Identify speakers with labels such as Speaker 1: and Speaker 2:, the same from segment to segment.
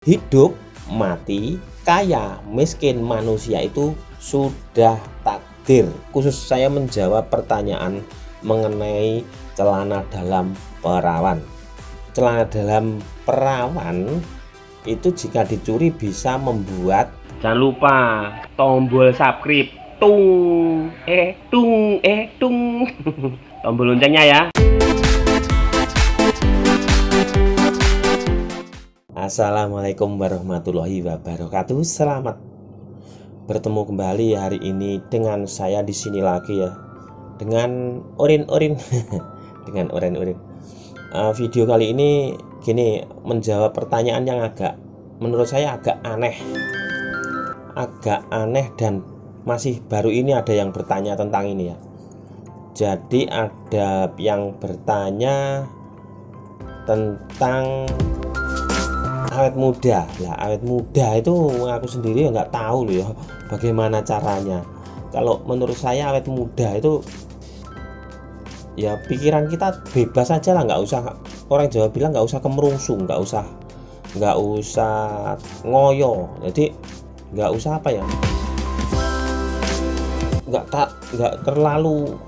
Speaker 1: Hidup, mati, kaya, miskin manusia itu sudah takdir. Khusus saya menjawab pertanyaan mengenai celana dalam perawan. Celana dalam perawan itu jika dicuri bisa membuat, jangan lupa tombol subscribe, tung tombol loncengnya ya. Assalamualaikum warahmatullahi wabarakatuh. Selamat bertemu kembali hari ini dengan saya di sini lagi ya, dengan Orin dengan Orin. Video kali ini gini, menjawab pertanyaan yang menurut saya agak aneh dan masih baru ini ada yang bertanya tentang ini ya. Jadi ada yang bertanya tentang awet muda. Lah, awet muda itu aku sendiri nggak tahu loh ya bagaimana caranya. Kalau menurut saya awet muda itu ya pikiran kita bebas aja lah, nggak usah, orang Jawa bilang nggak usah kemerungsung, nggak usah ngoyo. Jadi nggak usah apa ya, nggak terlalu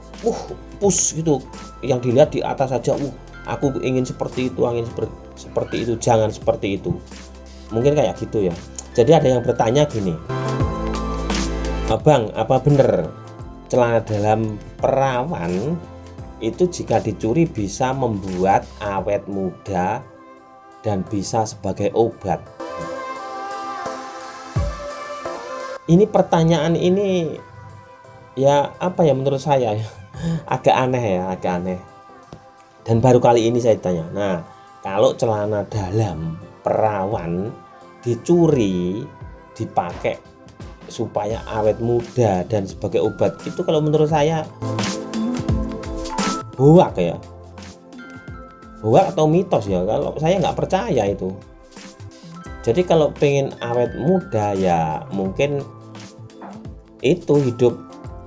Speaker 1: push gitu, yang dilihat di atas saja aku ingin seperti itu, seperti itu, jangan seperti itu. Mungkin kayak gitu ya. Jadi ada yang bertanya gini, Abang, apa bener celana dalam perawan itu jika dicuri bisa membuat awet muda dan bisa sebagai obat? Ini pertanyaan ini ya apa ya, menurut saya ya agak aneh dan baru kali ini saya tanya. Nah, kalau celana dalam perawan dicuri dipakai supaya awet muda dan sebagai obat, itu kalau menurut saya hoak ya, hoak atau mitos ya. Kalau saya nggak percaya itu. Jadi kalau pengen awet muda ya mungkin itu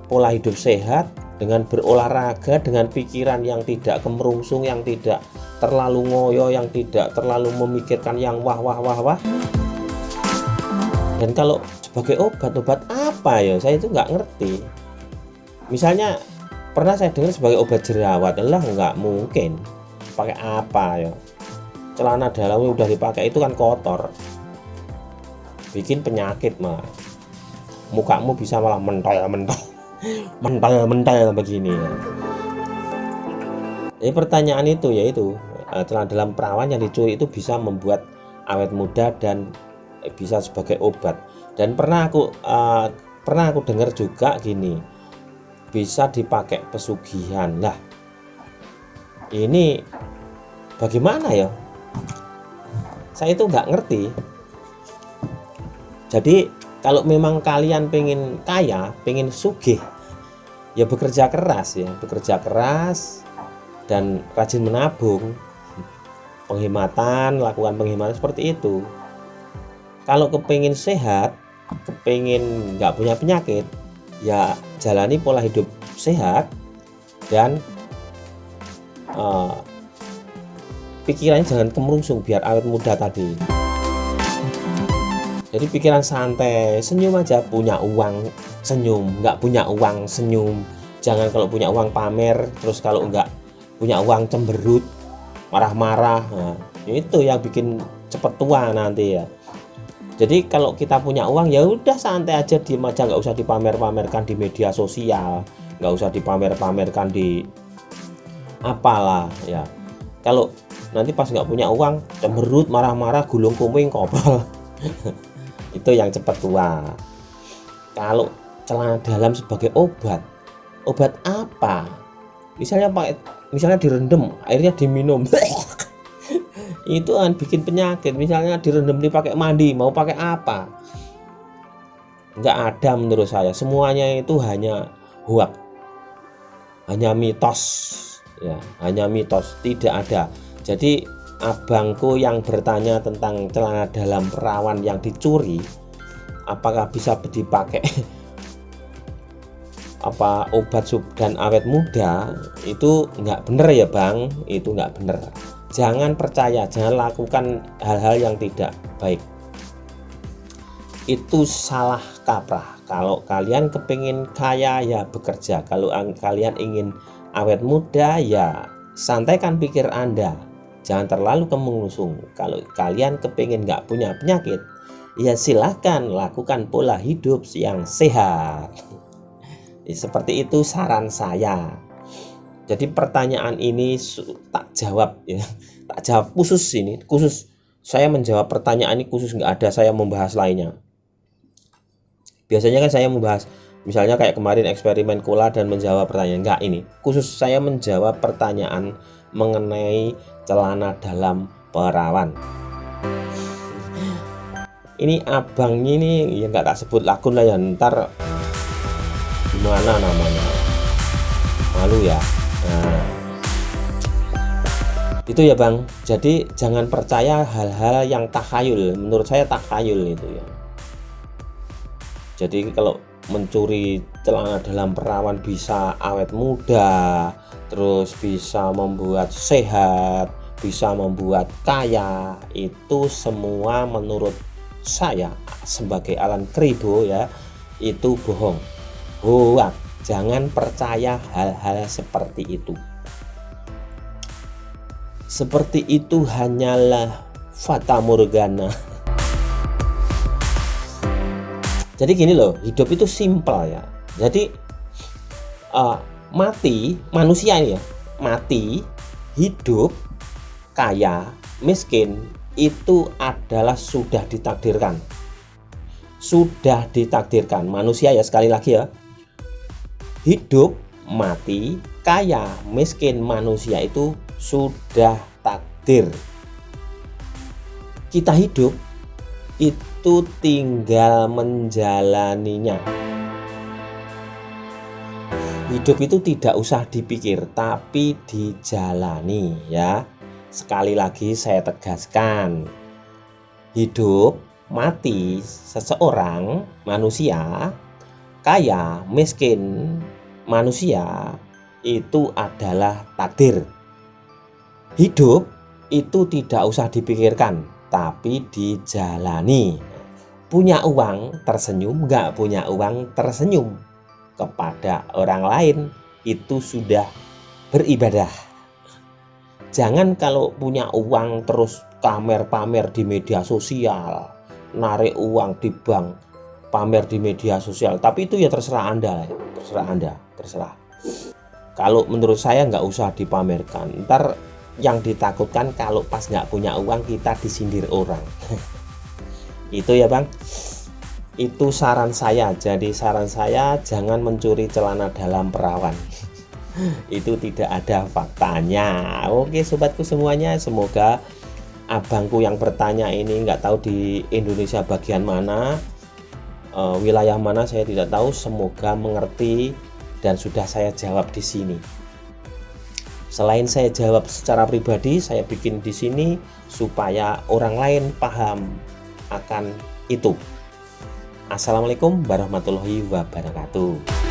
Speaker 1: pola hidup sehat, dengan berolahraga, dengan pikiran yang tidak kemerungsung, yang tidak terlalu ngoyo, yang tidak terlalu memikirkan yang wah. Dan kalau sebagai obat apa ya, saya itu nggak ngerti. Misalnya pernah saya dengar sebagai obat jerawat, lah nggak mungkin. Pakai apa ya? Celana dalamnya udah dipakai itu kan kotor, bikin penyakit malah. Mukamu bisa malah mental begini ya. Jadi pertanyaan itu yaitu celana dalam perawan yang dicuri itu bisa membuat awet muda dan bisa sebagai obat. Dan pernah aku dengar juga gini, bisa dipakai pesugihan. Lah, ini bagaimana ya? Saya itu nggak ngerti. Jadi kalau memang kalian pengen kaya, pengen sugih, ya bekerja keras dan rajin menabung, lakukan penghematan seperti itu. Kalau kepengin sehat, kepengin nggak punya penyakit, ya jalani pola hidup sehat dan pikirannya jangan kemerungsung biar awet muda tadi. Jadi pikiran santai, senyum aja. Punya uang senyum, nggak punya uang senyum. Jangan kalau punya uang pamer, terus kalau nggak punya uang cemberut, marah-marah. Nah, itu yang bikin cepet tua nanti ya. Jadi kalau kita punya uang ya udah santai aja, diem aja, nggak usah dipamer-pamerkan di media sosial, nggak usah dipamer-pamerkan di apalah ya. Kalau nanti pas nggak punya uang cemberut, marah-marah, gulung kumbing, kopal itu yang cepat tua. Kalau celana dalam sebagai obat apa? Misalnya direndam, airnya diminum itu kan bikin penyakit. Misalnya direndam dipakai mandi, mau pakai apa? Nggak ada menurut saya. Semuanya itu hanya hoak, hanya mitos ya, hanya mitos, tidak ada. Jadi abangku yang bertanya tentang celana dalam perawan yang dicuri, apakah bisa dipakai apa obat dan awet muda, itu nggak bener ya Bang, itu nggak bener. Jangan percaya, jangan lakukan hal-hal yang tidak baik. itu salah kaprah. Kalau kalian kepingin kaya ya bekerja, kalau kalian ingin awet muda ya santaikan pikir Anda, jangan terlalu kemengusungu. Kalau kalian kepingin nggak punya penyakit ya silahkan lakukan pola hidup yang sehat. Seperti itu saran saya. Jadi pertanyaan ini tak jawab ya, tak jawab khusus ini, khusus saya menjawab pertanyaan ini khusus, nggak ada saya membahas lainnya. Biasanya kan saya membahas misalnya kayak kemarin eksperimen Kula dan menjawab pertanyaan, enggak, ini khusus saya menjawab pertanyaan mengenai celana dalam perawan. Ini abang ini ya nggak tak sebut akun lah ya, ntar gimana namanya, malu ya. Nah, itu ya bang, jadi jangan percaya hal-hal yang takhayul. Menurut saya takhayul itu ya. Jadi kalau mencuri celana dalam perawan bisa awet muda, terus bisa membuat sehat, bisa membuat kaya, itu semua menurut saya sebagai Alan Kribo ya, itu bohong, hoak. Jangan percaya hal-hal seperti itu. Seperti itu hanyalah fata morgana. Jadi gini loh, hidup itu simpel ya. Jadi mati, manusia ini ya, mati, hidup, kaya, miskin, itu adalah sudah ditakdirkan. Sudah ditakdirkan. Manusia ya, sekali lagi ya, hidup, mati, kaya, miskin, manusia itu sudah takdir. Kita hidup itu tinggal menjalaninya. Hidup itu tidak usah dipikir, tapi dijalani ya. Sekali lagi saya tegaskan, hidup, mati seseorang, manusia, kaya, miskin, manusia itu adalah takdir. Hidup itu tidak usah dipikirkan, tapi dijalani. Punya uang tersenyum, nggak punya uang tersenyum. Kepada orang lain itu sudah beribadah. Jangan kalau punya uang terus pamer-pamer di media sosial, narik uang di bank, pamer di media sosial. Tapi itu ya terserah Anda, terserah Anda, terserah. Kalau menurut saya nggak usah dipamerkan. Ntar yang ditakutkan kalau pas nggak punya uang kita disindir orang. Itu ya bang, itu saran saya. Jadi saran saya jangan mencuri celana dalam perawan. Itu tidak ada faktanya. Oke sobatku semuanya, semoga abangku yang bertanya ini, nggak tahu di Indonesia bagian mana, wilayah mana saya tidak tahu, semoga mengerti dan sudah saya jawab di sini. Selain saya jawab secara pribadi, saya bikin di sini supaya orang lain paham akan itu. Assalamualaikum warahmatullahi wabarakatuh.